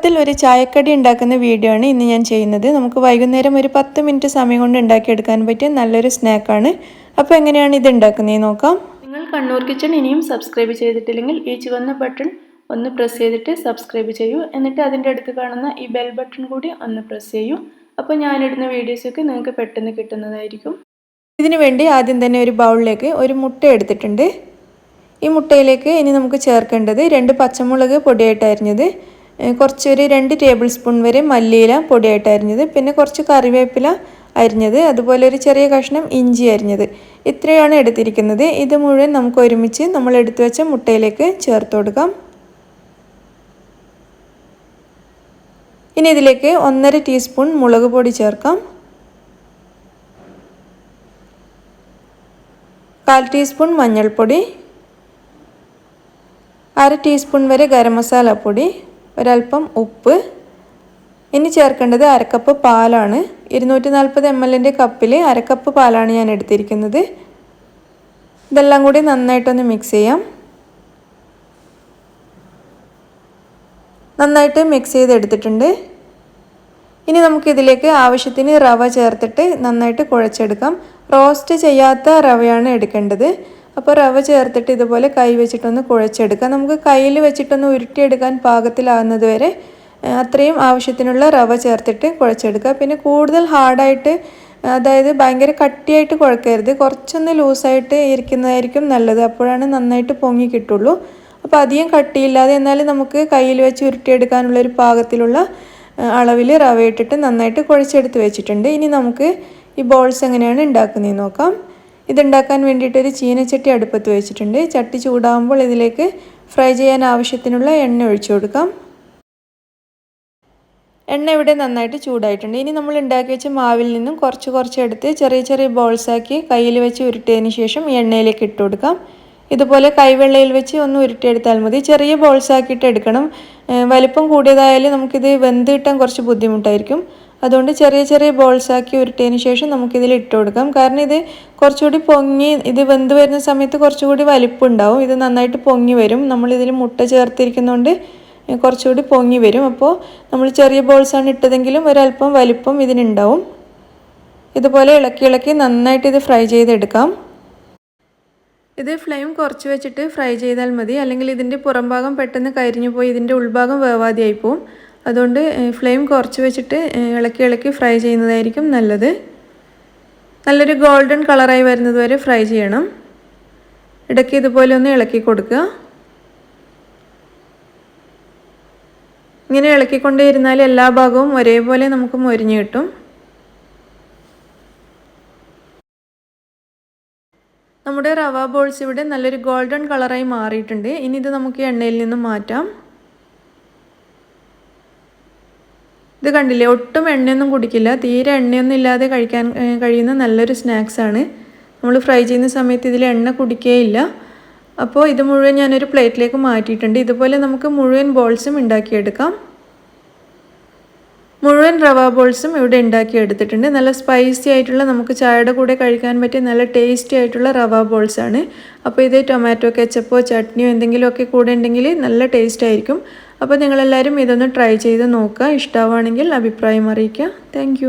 എളുപ്പത്തിൽ ഒരു ചായക്കടി ഉണ്ടാക്കുന്ന വീഡിയോ ആണ് ഇന്ന് ഞാൻ ചെയ്യുന്നത്. നമുക്ക് വൈകുന്നേരം ഒരു 10 മിനിറ്റ് സമയം കൊണ്ട് ഉണ്ടാക്കിയെടുക്കാൻ പറ്റിയ നല്ലൊരു സ്നാക്കാണ്. അപ്പോൾ എങ്ങനെയാണ് ഇത് ഉണ്ടാക്കുന്നതെന്ന് നോക്കാം. നിങ്ങൾ കണ്ണൂർ കിച്ചൺ ഇനിയും സബ്സ്ക്രൈബ് ചെയ്തിട്ടില്ലെങ്കിൽ ഈ ചുവന്ന ബട്ടൺ ഒന്ന് പ്രസ് ചെയ്തിട്ട് സബ്സ്ക്രൈബ് ചെയ്യൂ. എന്നിട്ട് അതിൻ്റെ അടുത്ത് കാണുന്ന ഈ ബെൽ ബട്ടൺ കൂടി ഒന്ന് പ്രസ് ചെയ്യൂ. അപ്പോൾ ഞാനിടുന്ന വീഡിയോസൊക്കെ നിങ്ങൾക്ക് പെട്ടെന്ന് കിട്ടുന്നതായിരിക്കും. ഇതിനു വേണ്ടി ആദ്യം തന്നെ ഒരു ബൗളിലേക്ക് ഒരു മുട്ട എടുത്തിട്ടുണ്ട്. ഈ മുട്ടയിലേക്ക് ഇനി നമുക്ക് ചേർക്കേണ്ടത് 2 പച്ചമുളക് പൊടിയായിട്ട് അരിഞ്ഞത്, കുറച്ചൊരു 2 ടേബിൾ സ്പൂൺ വരെ മല്ലിയില പൊടിയായിട്ട് അരിഞ്ഞത്, പിന്നെ കുറച്ച് കറിവേപ്പില അരിഞ്ഞത്, അതുപോലെ ഒരു ചെറിയ കഷ്ണം ഇഞ്ചി അരിഞ്ഞത്. ഇത്രയാണ് എടുത്തിരിക്കുന്നത്. ഇത് മുഴുവൻ നമുക്ക് ഒരുമിച്ച് നമ്മൾ എടുത്തു വെച്ച മുട്ടയിലേക്ക് ചേർത്ത് കൊടുക്കാം. ഇനി ഇതിലേക്ക് 1.5 ടീസ്പൂൺ മുളക് പൊടി ചേർക്കാം, 1/4 ടീസ്പൂൺ മഞ്ഞൾപ്പൊടി, 1/2 ടീസ്പൂൺ വരെ ഗരം മസാല പൊടി, ഒരൽപ്പം ഉപ്പ്. ഇനി ചേർക്കേണ്ടത് 1/2 കപ്പ് പാലാണ്. 240 ml കപ്പിൽ 1/2 കപ്പ് പാലാണ് ഞാൻ എടുത്തിരിക്കുന്നത്. ഇതെല്ലാം കൂടി നന്നായിട്ടൊന്ന് മിക്സ് ചെയ്യാം. നന്നായിട്ട് മിക്സ് ചെയ്തെടുത്തിട്ടുണ്ട്. ഇനി നമുക്കിതിലേക്ക് ആവശ്യത്തിന് റവ ചേർത്തിട്ട് നന്നായിട്ട് കുഴച്ചെടുക്കാം. റോസ്റ്റ് ചെയ്യാത്ത റവയാണ് എടുക്കേണ്ടത്. അപ്പോൾ റവ ചേർത്തിട്ട് ഇതുപോലെ കൈ വെച്ചിട്ടൊന്ന് കുഴച്ചെടുക്കാം. നമുക്ക് കയ്യിൽ വെച്ചിട്ടൊന്ന് ഉരുട്ടിയെടുക്കാൻ പാകത്തിലാകുന്നത് വരെ അത്രയും ആവശ്യത്തിനുള്ള റവ ചേർത്തിട്ട് കുഴച്ചെടുക്കുക. പിന്നെ കൂടുതൽ ഹാർഡായിട്ട്, അതായത് ഭയങ്കര കട്ടിയായിട്ട് കുഴക്കരുത്, കുറച്ചൊന്ന് ലൂസായിട്ട് ഇരിക്കുന്നതായിരിക്കും നല്ലത്. അപ്പോഴാണ് നന്നായിട്ട് പൊങ്ങി കിട്ടുള്ളൂ. അപ്പോൾ അധികം കട്ടിയില്ലാതെ എന്നാൽ നമുക്ക് കയ്യിൽ വെച്ച് ഉരുട്ടിയെടുക്കാനുള്ളൊരു പാകത്തിലുള്ള അളവിൽ റവ ഇട്ടിട്ട് നന്നായിട്ട് കുഴച്ചെടുത്ത് വെച്ചിട്ടുണ്ട്. ഇനി നമുക്ക് ഈ ബോൾസ് എങ്ങനെയാണ് ഉണ്ടാക്കുന്നതെന്ന് നോക്കാം. ഇതുണ്ടാക്കാൻ വേണ്ടിയിട്ടൊരു ചീനച്ചട്ടി അടുപ്പത്ത് വെച്ചിട്ടുണ്ട്. ചട്ടി ചൂടാകുമ്പോൾ ഇതിലേക്ക് ഫ്രൈ ചെയ്യാൻ ആവശ്യത്തിനുള്ള എണ്ണ ഒഴിച്ചു കൊടുക്കാം. എണ്ണ ഇവിടെ നന്നായിട്ട് ചൂടായിട്ടുണ്ട്. ഇനി നമ്മൾ ഉണ്ടാക്കി വെച്ച മാവിൽ നിന്നും കുറച്ച് എടുത്ത് ചെറിയ ചെറിയ ബോൾസാക്കി കയ്യിൽ വെച്ച് ഉരുട്ടിയതിന് ശേഷം എണ്ണയിലേക്ക് ഇട്ട് കൊടുക്കാം. ഇതുപോലെ കൈവെള്ളയിൽ വെച്ച് ഒന്ന് ഉരുട്ടിയെടുത്താൽ മതി. ചെറിയ ബോൾസാക്കിയിട്ട് എടുക്കണം. വലിപ്പം കൂടിയതായാലും നമുക്കിത് വെന്ത് കിട്ടാൻ കുറച്ച് ബുദ്ധിമുട്ടായിരിക്കും. അതുകൊണ്ട് ചെറിയ ചെറിയ ബോൾസാക്കി ഉരുട്ടിയതിന് ശേഷം നമുക്കിതിൽ ഇട്ട് കൊടുക്കാം. കാരണം ഇത് കുറച്ചുകൂടി പൊങ്ങി, ഇത് വെന്ത് വരുന്ന സമയത്ത് കുറച്ചുകൂടി വലിപ്പം ഉണ്ടാവും. ഇത് നന്നായിട്ട് പൊങ്ങി വരും. നമ്മളിതിൽ മുട്ട ചേർത്തിരിക്കുന്നതുകൊണ്ട് കുറച്ചുകൂടി പൊങ്ങി വരും. അപ്പോൾ നമ്മൾ ചെറിയ ബോൾസാണ് ഇട്ടതെങ്കിലും ഒരല്പം വലിപ്പം ഇതിനുണ്ടാവും. ഇതുപോലെ ഇളക്കി നന്നായിട്ട് ഇത് ഫ്രൈ ചെയ്തെടുക്കാം. ഇത് ഫ്ലെയിം കുറച്ച് വെച്ചിട്ട് ഫ്രൈ ചെയ്താൽ മതി, അല്ലെങ്കിൽ ഇതിൻ്റെ പുറം ഭാഗം പെട്ടെന്ന് കരിഞ്ഞു പോയി ഇതിൻ്റെ ഉൾഭാഗം വേവാതെയായി പോവും. അതുകൊണ്ട് ഫ്ലെയിം കുറച്ച് വെച്ചിട്ട് ഇളക്കി ഫ്രൈ ചെയ്യുന്നതായിരിക്കും നല്ലത്. നല്ലൊരു ഗോൾഡൻ കളറായി വരുന്നത് വരെ ഫ്രൈ ചെയ്യണം. ഇടയ്ക്ക് ഇതുപോലെ ഒന്ന് ഇളക്കി കൊടുക്കുക. ഇങ്ങനെ ഇളക്കിക്കൊണ്ടേയിരുന്നാൽ എല്ലാ ഭാഗവും ഒരേപോലെ നമുക്ക് മൊരിഞ്ഞ് കിട്ടും. നമ്മുടെ റവ ബോൾസ് ഇവിടെ നല്ലൊരു ഗോൾഡൻ കളറായി മാറിയിട്ടുണ്ട്. ഇനി ഇത് നമുക്ക് എണ്ണയിൽ നിന്നും മാറ്റാം. ഇത് കണ്ടില്ലേ, ഒട്ടും എണ്ണയൊന്നും കുടിക്കില്ല, തീരെ എണ്ണയൊന്നും ഇല്ലാതെ കഴിക്കാൻ കഴിയുന്ന നല്ലൊരു സ്നാക്സാണ്. നമ്മൾ ഫ്രൈ ചെയ്യുന്ന സമയത്ത് ഇതിൽ എണ്ണ കുടിക്കുകയില്ല. അപ്പോൾ ഇത് മുഴുവൻ ഞാനൊരു പ്ലേറ്റിലേക്ക് മാറ്റിയിട്ടുണ്ട്. ഇതുപോലെ നമുക്ക് മുഴുവൻ ബോൾസും ഉണ്ടാക്കിയെടുക്കാം. മുഴുവൻ റവ ബോൾസും ഇവിടെ ഉണ്ടാക്കിയെടുത്തിട്ടുണ്ട്. നല്ല സ്പൈസി ആയിട്ടുള്ള, നമുക്ക് ചായയുടെ കൂടെ കഴിക്കാൻ പറ്റിയ നല്ല ടേസ്റ്റി ആയിട്ടുള്ള റവ ബോൾസാണ്. അപ്പോൾ ഇത് ടൊമാറ്റോ കെച്ചപ്പോ ചട്നിയോ എന്തെങ്കിലുമൊക്കെ കൂടെ ഉണ്ടെങ്കിൽ നല്ല ടേസ്റ്റ് ആയിരിക്കും. അപ്പോൾ നിങ്ങളെല്ലാവരും ഇതൊന്ന് ട്രൈ ചെയ്ത് നോക്കുക. ഇഷ്ടമാവുകയാണെങ്കിൽ അഭിപ്രായം അറിയിക്കുക. താങ്ക്